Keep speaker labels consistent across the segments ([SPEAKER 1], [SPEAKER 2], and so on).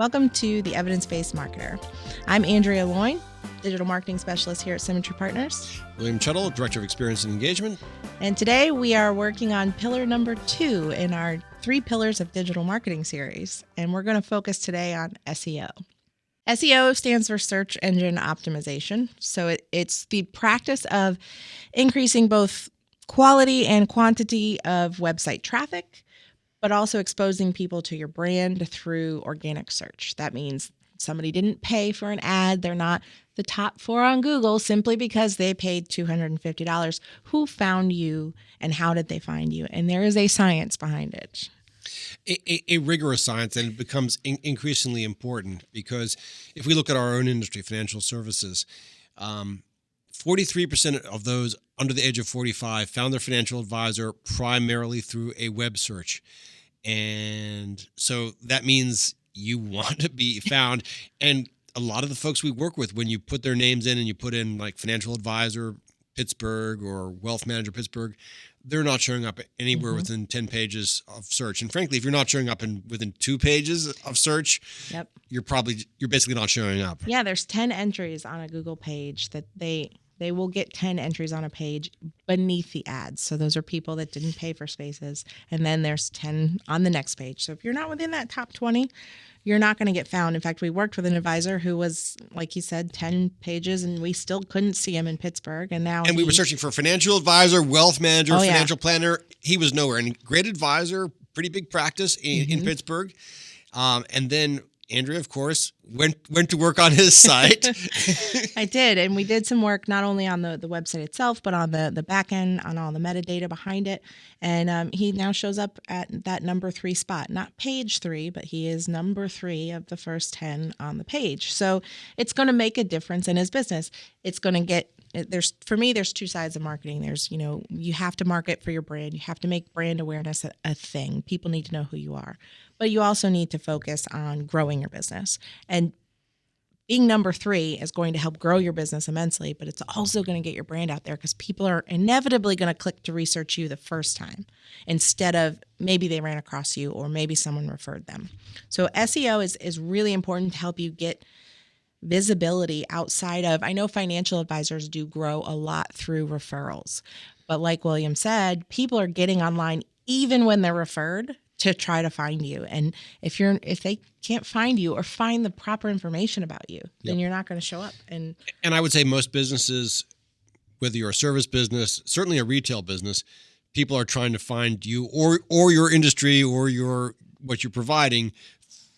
[SPEAKER 1] Welcome to the Evidence-Based Marketer. I'm Andrea Loyne, Digital Marketing Specialist here at Symmetry Partners.
[SPEAKER 2] William Chettle, Director of Experience and Engagement.
[SPEAKER 1] And today we are working on pillar number 2 in our 3 Pillars of Digital Marketing series. And we're going to focus today on SEO. SEO stands for Search Engine Optimization. So it's the practice of increasing both quality and quantity of website traffic, but also exposing people to your brand through organic search. That means somebody didn't pay for an ad. They're not the top 4 on Google simply because they paid $250. Who found you and how did they find you? And there is a science behind it.
[SPEAKER 2] A rigorous science, and it becomes increasingly important because if we look at our own industry, financial services, 43% of those under the age of 45 found their financial advisor primarily through a web search. And so that means you want to be found. And a lot of the folks we work with, when you put their names in and you put in like financial advisor Pittsburgh or wealth manager Pittsburgh, they're not showing up anywhere within 10 pages of search. And frankly, if you're not showing up within 2 pages of search, you're basically not showing up.
[SPEAKER 1] Yeah, there's 10 entries on a Google page that they will get 10 entries on a page beneath the ads. So those are people that didn't pay for spaces. And then there's 10 on the next page. So if you're not within that top 20, you're not going to get found. In fact, we worked with an advisor who was, like he said, 10 pages, and we still couldn't see him in Pittsburgh. And
[SPEAKER 2] we were searching for financial advisor, wealth manager, financial planner. He was nowhere. And great advisor, pretty big practice in Pittsburgh. And then Andrea, of course, went to work on his site.
[SPEAKER 1] I did. And we did some work not only on the website itself, but on the back end, on all the metadata behind it. And he now shows up at that number 3 spot, not page 3, but he is number 3 of the first 10 on the page. So it's going to make a difference in his business. It's going to get there's 2 sides of marketing. There's, you have to market for your brand. You have to make brand awareness a thing. People need to know who you are. But you also need to focus on growing your business. And being number 3 is going to help grow your business immensely, but it's also going to get your brand out there because people are inevitably going to click to research you the first time instead of maybe they ran across you or maybe someone referred them. So SEO is really important to help you get visibility outside of, I know financial advisors do grow a lot through referrals, but like William said, people are getting online even when they're referred to try to find you. And if they can't find you or find the proper information about you, then you're not going to show up. And
[SPEAKER 2] I would say most businesses, whether you're a service business, certainly a retail business, people are trying to find you or your industry or what you're providing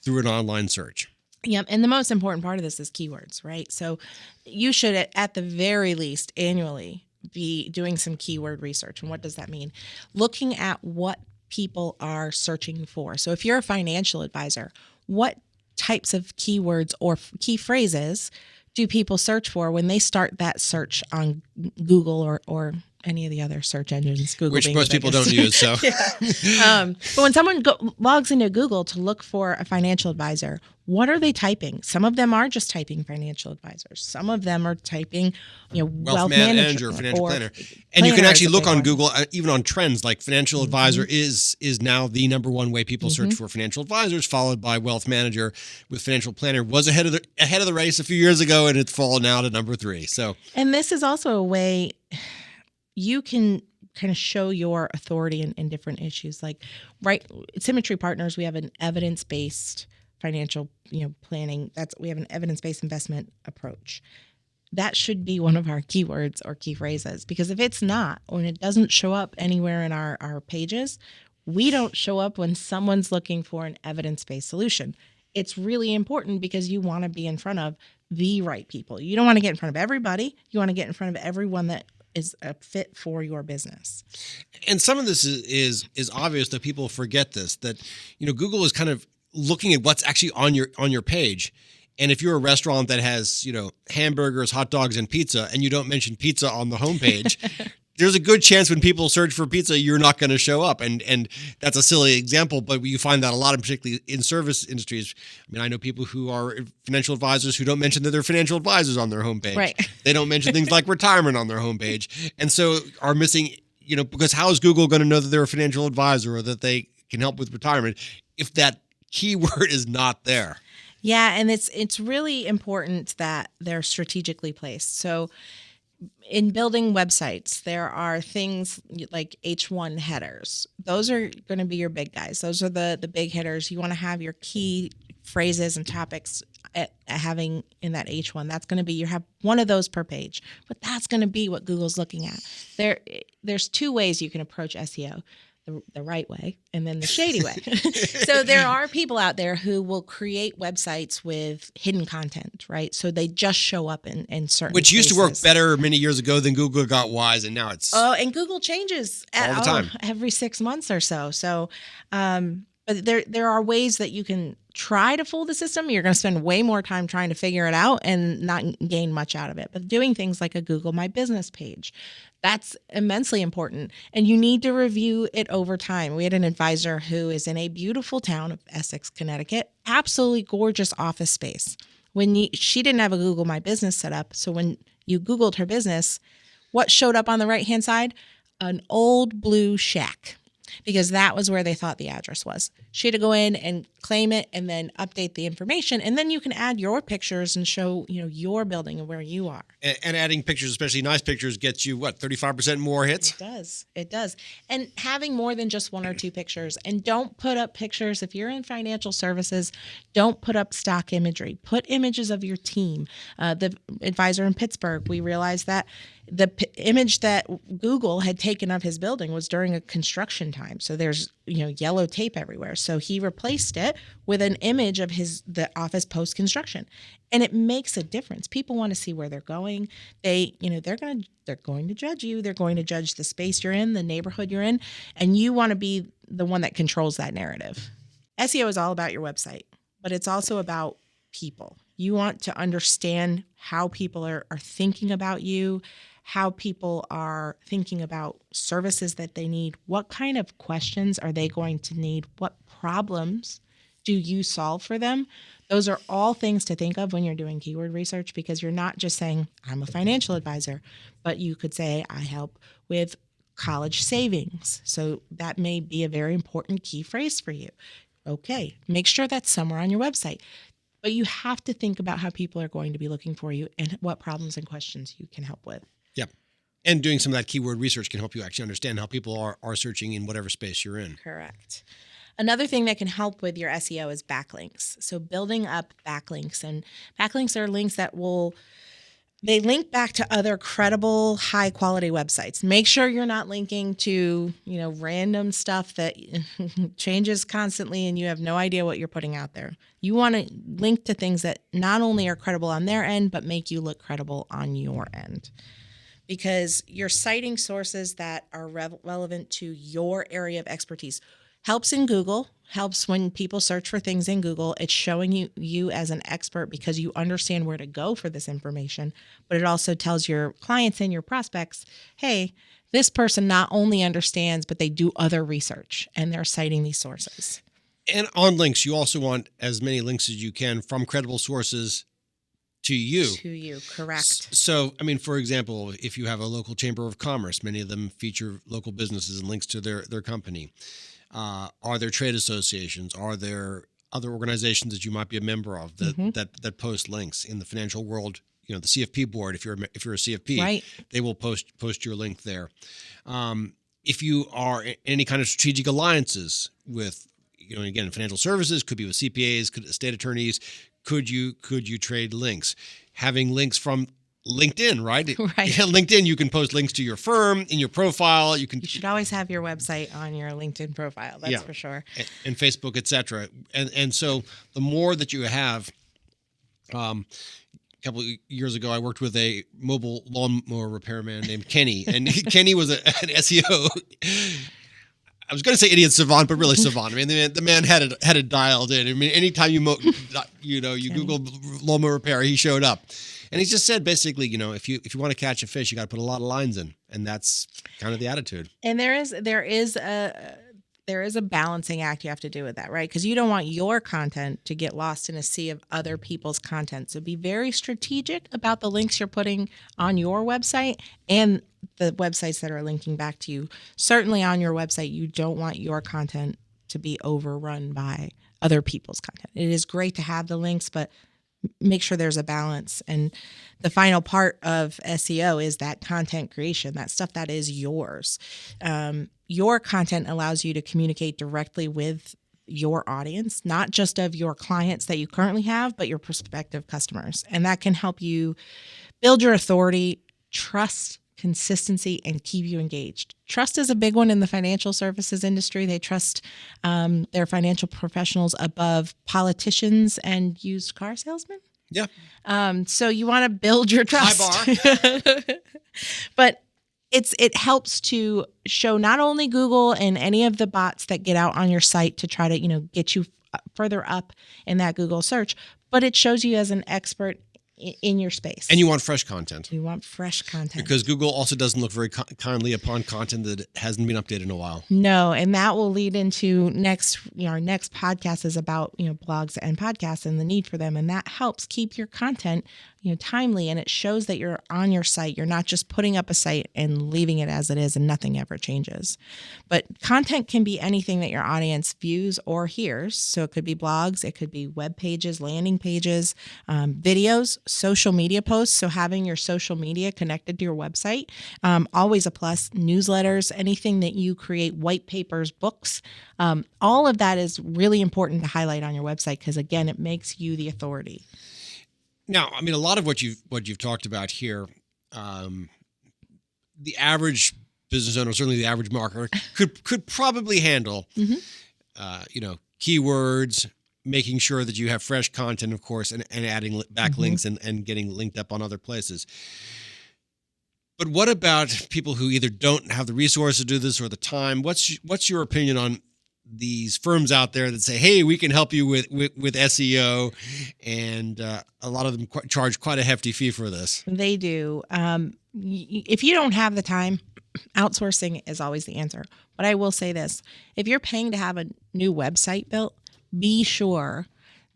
[SPEAKER 2] through an online search.
[SPEAKER 1] Yep. And the most important part of this is keywords, right? So you should, at the very least, annually be doing some keyword research. And what does that mean? Looking at what people are searching for. So if you're a financial advisor, what types of keywords or key phrases do people search for when they start that search on Google or any of the other search engines, Google
[SPEAKER 2] which most people don't use. So,
[SPEAKER 1] but when someone logs into Google to look for a financial advisor, what are they typing? Some of them are just typing financial advisors. Some of them are typing, wealth manager,
[SPEAKER 2] financial planner. And you can actually look on Google, even on trends, like financial advisor is now the number 1 way people search for financial advisors, followed by wealth manager. With financial planner was ahead of the race a few years ago, and it's fallen now to number 3. So,
[SPEAKER 1] and this is also a way you can kind of show your authority in different issues. Like, right, at Symmetry Partners, we have an evidence-based financial, planning. We have an evidence-based investment approach. That should be one of our keywords or key phrases, because if it's not, or it doesn't show up anywhere in our pages, we don't show up when someone's looking for an evidence-based solution. It's really important because you want to be in front of the right people. You don't want to get in front of everybody. You want to get in front of everyone that is a fit for your business.
[SPEAKER 2] And some of this is obvious that people forget this, that Google is kind of looking at what's actually on your page. And if you're a restaurant that has, hamburgers, hot dogs, and pizza, and you don't mention pizza on the homepage, there's a good chance when people search for pizza, you're not going to show up. And that's a silly example, but you find that a lot, particularly in service industries. I mean, I know people who are financial advisors who don't mention that they're financial advisors on their homepage.
[SPEAKER 1] Right.
[SPEAKER 2] They don't mention things like retirement on their homepage. And so are missing, because how is Google going to know that they're a financial advisor or that they can help with retirement if that keyword is not there?
[SPEAKER 1] Yeah, and it's really important that they're strategically placed. So in building websites, there are things like H1 headers. Those are going to be your big guys. Those are the big hitters. You want to have your key phrases and topics having in that H1. That's going to be, you have one of those per page, but that's going to be what Google's looking at. There's two ways you can approach SEO. The right way and then the shady way. So there are people out there who will create websites with hidden content, right? So they just show up in certain
[SPEAKER 2] Which used to work
[SPEAKER 1] places.
[SPEAKER 2] better many years ago than Google got wise, and now it's
[SPEAKER 1] And Google changes
[SPEAKER 2] all the time.
[SPEAKER 1] every 6 months or so. So, but there are ways that you can try to fool the system. You're going to spend way more time trying to figure it out and not gain much out of it. But doing things like a Google My Business page, that's immensely important. And you need to review it over time. We had an advisor who is in a beautiful town of Essex, Connecticut, absolutely gorgeous office space. She didn't have a Google My Business set up. So when you Googled her business, what showed up on the right-hand side? An old blue shack, because that was where they thought the address was. She had to go in and claim it and then update the information. And then you can add your pictures and show, your building and where you are.
[SPEAKER 2] And adding pictures, especially nice pictures, gets you 35% more hits?
[SPEAKER 1] It does. And having more than just one or two pictures. And don't put up pictures. If you're in financial services, don't put up stock imagery. Put images of your team. The advisor in Pittsburgh, we realized that the image that Google had taken of his building was during a construction time. So there's, yellow tape everywhere. So he replaced it with an image of the office post-construction. And it makes a difference. People want to see where they're going. They're going to judge you. They're going to judge the space you're in, the neighborhood you're in, and you want to be the one that controls that narrative. SEO is all about your website, but it's also about people. You want to understand how people are thinking about you, how people are thinking about services that they need. What kind of questions are they going to need? What problems do you solve for them? Those are all things to think of when you're doing keyword research, because you're not just saying, I'm a financial advisor, but you could say, I help with college savings. So that may be a very important key phrase for you. Okay, make sure that's somewhere on your website. But you have to think about how people are going to be looking for you and what problems and questions you can help with.
[SPEAKER 2] Yep. And doing some of that keyword research can help you actually understand how people are searching in whatever space you're in.
[SPEAKER 1] Correct. Another thing that can help with your SEO is backlinks. So building up backlinks, and backlinks are links that they link back to other credible, high quality websites. Make sure you're not linking to, random stuff that changes constantly and you have no idea what you're putting out there. You want to link to things that not only are credible on their end, but make you look credible on your end. Because you're citing sources that are relevant to your area of expertise. Helps in Google, helps when people search for things in Google. It's showing you as an expert because you understand where to go for this information, but it also tells your clients and your prospects, hey, this person not only understands, but they do other research and they're citing these sources.
[SPEAKER 2] And on links, you also want as many links as you can from credible sources to you.
[SPEAKER 1] To you, correct.
[SPEAKER 2] So, for example, if you have a local chamber of commerce, many of them feature local businesses and links to their company. Are there trade associations? Are there other organizations that you might be a member of that post links in the financial world? The CFP board, if you're a CFP,
[SPEAKER 1] right,
[SPEAKER 2] they will post your link there. If you are in any kind of strategic alliances with, again, financial services, could be with CPAs, state attorneys, could you trade links? Having links from LinkedIn, right?
[SPEAKER 1] Right.
[SPEAKER 2] LinkedIn, you can post links to your firm in your profile. You
[SPEAKER 1] should always have your website on your LinkedIn profile. That's for sure.
[SPEAKER 2] And Facebook, etc. And so the more that you have, a couple of years ago, I worked with a mobile lawnmower repairman named Kenny, and Kenny was an SEO. I was going to say idiot savant, but really savant. The man had it dialed in. Anytime you Google lawnmower repair, he showed up. And he just said, basically, if you want to catch a fish, you got to put a lot of lines in, and that's kind of the attitude.
[SPEAKER 1] And there is a balancing act you have to do with that, right? Because you don't want your content to get lost in a sea of other people's content. So be very strategic about the links you're putting on your website and the websites that are linking back to you. Certainly on your website, you don't want your content to be overrun by other people's content. It is great to have the links, but make sure there's a balance. And the final part of SEO is that content creation, that stuff that is yours. Your content allows you to communicate directly with your audience, not just of your clients that you currently have, but your prospective customers. And that can help you build your authority, trust, consistency, and keep you engaged. Trust is a big one in the financial services industry. They trust their financial professionals above politicians and used car salesmen.
[SPEAKER 2] Yeah.
[SPEAKER 1] So you want to build your trust.
[SPEAKER 2] High bar.
[SPEAKER 1] But it helps to show not only Google and any of the bots that get out on your site to try to, get you further up in that Google search, but it shows you as an expert in your space.
[SPEAKER 2] And you want fresh content.
[SPEAKER 1] You want fresh content.
[SPEAKER 2] Because Google also doesn't look very kindly upon content that hasn't been updated in a while.
[SPEAKER 1] No, and that will lead into our next podcast is about, blogs and podcasts and the need for them. And that helps keep your content, timely, and it shows that you're on your site. You're not just putting up a site and leaving it as it is and nothing ever changes. But content can be anything that your audience views or hears. So it could be blogs, it could be web pages, landing pages, videos, social media posts. So having your social media connected to your website, always a plus. Newsletters, anything that you create, white papers, books, all of that is really important to highlight on your website because, again, it makes you the authority.
[SPEAKER 2] Now, I mean, a lot of what you've talked about here, the average business owner, certainly the average marketer, could probably handle, keywords, making sure that you have fresh content, of course, and adding backlinks and getting linked up on other places. But what about people who either don't have the resources to do this or the time? What's your opinion on these firms out there that say, hey, we can help you with SEO, and a lot of them charge quite a hefty fee for this?
[SPEAKER 1] They do. If you don't have the time, outsourcing is always the answer. But I will say this, if you're paying to have a new website built, be sure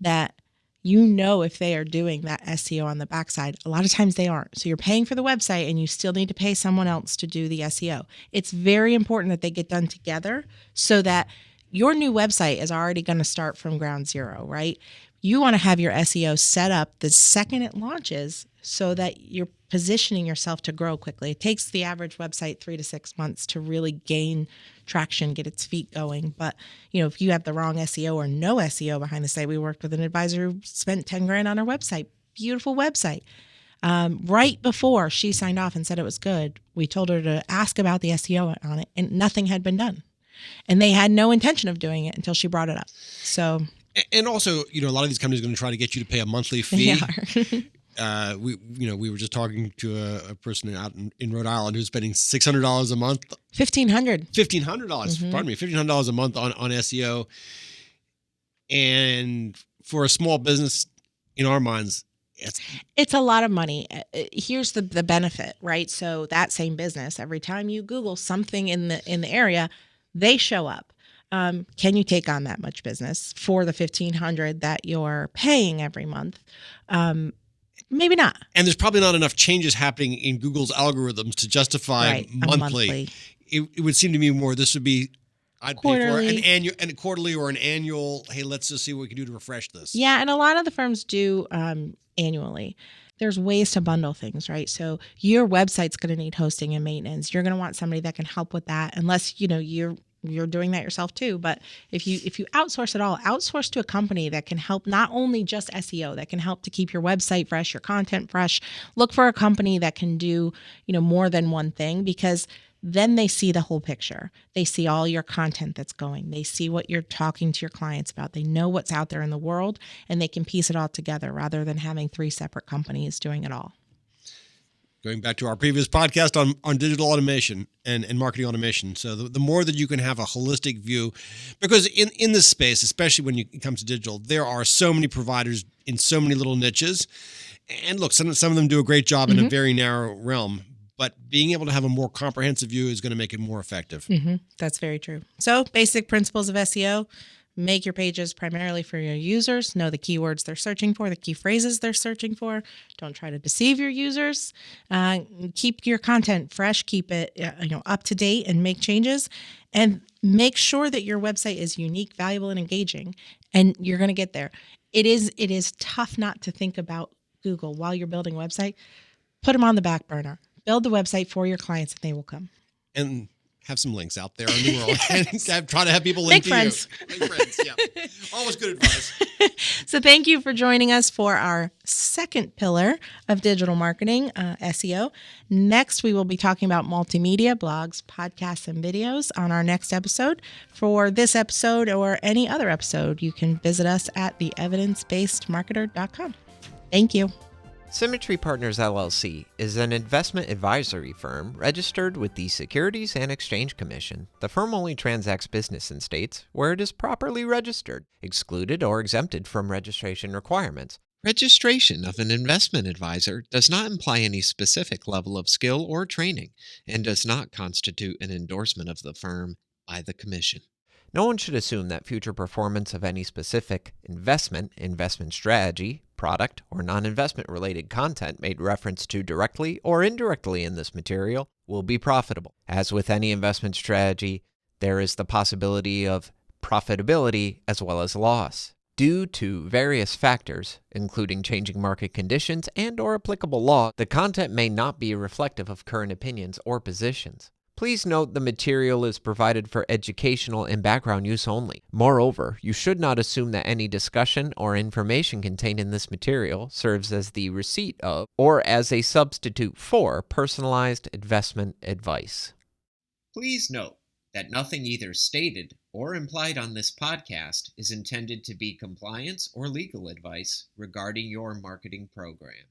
[SPEAKER 1] that if they are doing that SEO on the backside. A lot of times they aren't. So you're paying for the website and you still need to pay someone else to do the SEO. It's very important that they get done together so that your new website is already going to start from ground zero, right? You want to have your SEO set up the second it launches so that you're positioning yourself to grow quickly. It takes the average website 3 to 6 months to really gain traction, get its feet going. But, if you have the wrong SEO or no SEO behind the site, we worked with an advisor who spent 10 grand on our website, beautiful website. Right before she signed off and said it was good, we told her to ask about the SEO on it, and nothing had been done. And they had no intention of doing it until she brought it up. So,
[SPEAKER 2] and also, a lot of these companies are going to try to get you to pay a monthly fee.
[SPEAKER 1] They are.
[SPEAKER 2] We were just talking to a person out in Rhode Island who's spending $600 a month.
[SPEAKER 1] $1,500.
[SPEAKER 2] $1,500. Pardon me, $1,500 a month on SEO, and for a small business, in our minds,
[SPEAKER 1] it's a lot of money. Here's the benefit, right? So that same business, every time you Google something in the area, they show up. Can you take on that much business for the $1,500 that you're paying every month? Maybe not.
[SPEAKER 2] And there's probably not enough changes happening in Google's algorithms to justify monthly. It would seem to me more this would be I'd
[SPEAKER 1] quarterly.
[SPEAKER 2] Pay for an annual and a quarterly or an annual. Hey, let's just see what we can do to refresh this.
[SPEAKER 1] Yeah, and a lot of the firms do annually. There's ways to bundle things, right? So your website's going to need hosting and maintenance. You're going to want somebody that can help with that, unless you're doing that yourself too. But if you outsource it all, outsource to a company that can help not only just SEO, that can help to keep your website fresh, your content fresh. Look for a company that can do, more than one thing, because then they see the whole picture. They see all your content that's going. They see what you're talking to your clients about. They know what's out there in the world, and they can piece it all together rather than having 3 separate companies doing it all.
[SPEAKER 2] Going back to our previous podcast on digital automation and marketing automation. So the more that you can have a holistic view, because in this space, especially when it comes to digital, there are so many providers in so many little niches. And look, some of them do a great job in a very narrow realm, but being able to have a more comprehensive view is going to make it more effective.
[SPEAKER 1] That's very true. So basic principles of SEO, Make your pages primarily for your users. Know the keywords they're searching for, the key phrases they're searching for. Don't try to deceive your users. Keep your content fresh. Keep it up to date and make changes. And make sure that your website is unique, valuable, and engaging. And you're going to get there. It is tough not to think about Google while you're building a website. Put them on the back burner. Build the website for your clients and they will come.
[SPEAKER 2] And have some links out there in the world. And try to have people link to
[SPEAKER 1] friends.
[SPEAKER 2] you. Make friends, yeah. Always good advice.
[SPEAKER 1] So thank you for joining us for our second pillar of digital marketing, SEO. Next, we will be talking about multimedia, blogs, podcasts, and videos on our next episode. For this episode or any other episode, you can visit us at theevidencebasedmarketer.com. Thank you.
[SPEAKER 3] Symmetry Partners LLC is an investment advisory firm registered with the Securities and Exchange Commission. The firm only transacts business in states where it is properly registered, excluded or exempted from registration requirements. Registration of an investment advisor does not imply any specific level of skill or training and does not constitute an endorsement of the firm by the Commission. No one should assume that future performance of any specific investment strategy, product, or non-investment related content made reference to directly or indirectly in this material will be profitable. As with any investment strategy, there is the possibility of profitability as well as loss. Due to various factors, including changing market conditions and/or applicable law, the content may not be reflective of current opinions or positions. Please note the material is provided for educational and background use only. Moreover, you should not assume that any discussion or information contained in this material serves as the receipt of or as a substitute for personalized investment advice. Please note that nothing either stated or implied on this podcast is intended to be compliance or legal advice regarding your marketing program.